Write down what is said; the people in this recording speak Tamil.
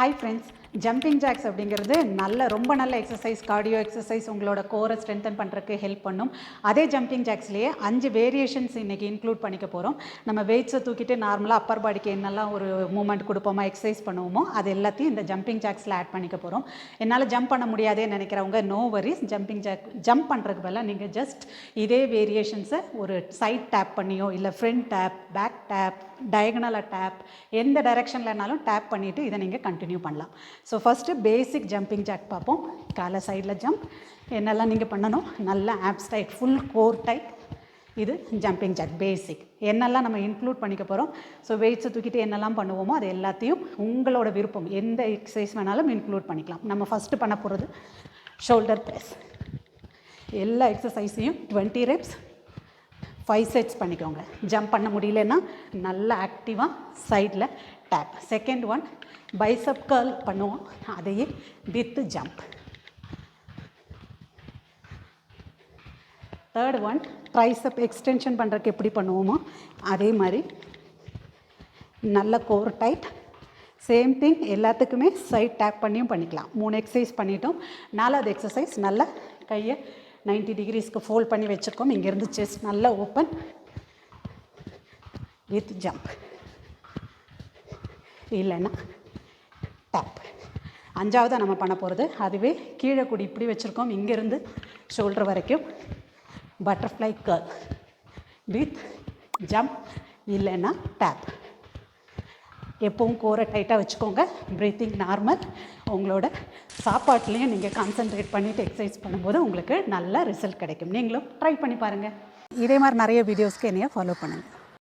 ஹாய் ஃப்ரெண்ட்ஸ், ஜம்பிங் ஜாக்ஸ் அப்படிங்கிறது ரொம்ப நல்ல எக்ஸசைஸ், கார்டியோ எக்ஸசைஸ். உங்களோட கோரை ஸ்ட்ரென்தன் பண்ணுறதுக்கு ஹெல்ப் பண்ணும். அதே ஜம்பிங் ஜாக்ஸ்லேயே 5 வேரியேஷன்ஸ் இன்றைக்கி இன்க்ளூட் பண்ணிக்க போகிறோம். நம்ம வெயிட்ஸை தூக்கிட்டு நார்மலாக அப்பர் பாடிக்கு என்னெல்லாம் ஒரு மூமெண்ட் கொடுப்போமா, எக்ஸசைஸ் பண்ணுவோமோ அது எல்லாத்தையும் இந்த ஜம்பிங் ஜாக்ஸில் ஆட் பண்ணிக்க போகிறோம். என்னால் ஜம்ப் பண்ண முடியாதே நினைக்கிறவங்க நோ வரிஸ். ஜம்ப் பண்ணுறதுக்கு பதிலாக நீங்கள் ஜஸ்ட் இதே வேரியேஷன்ஸை ஒரு சைட் டேப் பண்ணியோ இல்லை ஃப்ரண்ட் டேப், பேக் டேப், டயகனலாக டேப், எந்த டைரெக்ஷன்லனாலும் டேப் பண்ணிவிட்டு இதை நீங்கள் கண்டினியூ பண்ணலாம். So first basic jumping jack பார்ப்போம். காலை சைடில் ஜம்ப் என்னெல்லாம் நீங்கள் பண்ணணும், நல்லா abs tight, full core tight. இது ஜம்பிங் ஜாக் பேசிக். என்னெல்லாம் நம்ம இன்க்ளூட் பண்ணிக்க போகிறோம். ஸோ வெயிட்ஸை தூக்கிட்டு என்னெல்லாம் பண்ணுவோமோ அது எல்லாத்தையும் உங்களோட விருப்பம், எந்த எக்ஸசைஸ் வேணாலும் இன்க்ளூட் பண்ணிக்கலாம். நம்ம ஃபஸ்ட்டு பண்ண போகிறது ஷோல்டர் ப்ரெஸ். எல்லா எக்ஸசைஸையும் 20 reps 5 sets பண்ணிக்கோங்க. ஜம்ப் பண்ண முடியலன்னா நல்லா ஆக்டிவாக சைடில் tap. Second one bicep curl பண்ணுவோம், அதையே with jump. Third one tricep extension பண்ணுறதுக்கு எப்படி பண்ணுவோமோ அதே மாதிரி நல்ல கோர் டைட். சேம் திங் எல்லாத்துக்குமே சைட் டேப் பண்ணியும் பண்ணிக்கலாம். 3 எக்ஸசைஸ் பண்ணிட்டோம். 4வது எக்ஸசைஸ் நல்ல கையை 90 degreesக்கு ஃபோல்ட் பண்ணி வச்சுருக்கோம். இங்கேருந்து செஸ்ட் நல்லா ஓப்பன் வித் ஜம்ப், இல்லைன்னா டேப். 5வது நம்ம பண்ண போகிறது அதுவே கீழே கூடி இப்படி வச்சுருக்கோம். இங்கேருந்து ஷோல்டர் வரைக்கும் பட்டர்ஃப்ளை கர்ல் வித் ஜம்ப், இல்லைன்னா டேப். எப்பவும் கோரை டைட்டாக வச்சுக்கோங்க. Breathing normal. உங்களோட சாப்பாட்லேயும் நீங்கள் கான்சன்ட்ரேட் பண்ணிவிட்டு எக்ஸசைஸ் பண்ணும்போது உங்களுக்கு நல்ல ரிசல்ட் கிடைக்கும். நீங்களும் ட்ரை பண்ணி பாருங்கள். இதே மாதிரி நிறைய வீடியோஸ்க்கு என்னைய ஃபாலோ பண்ணுங்கள்.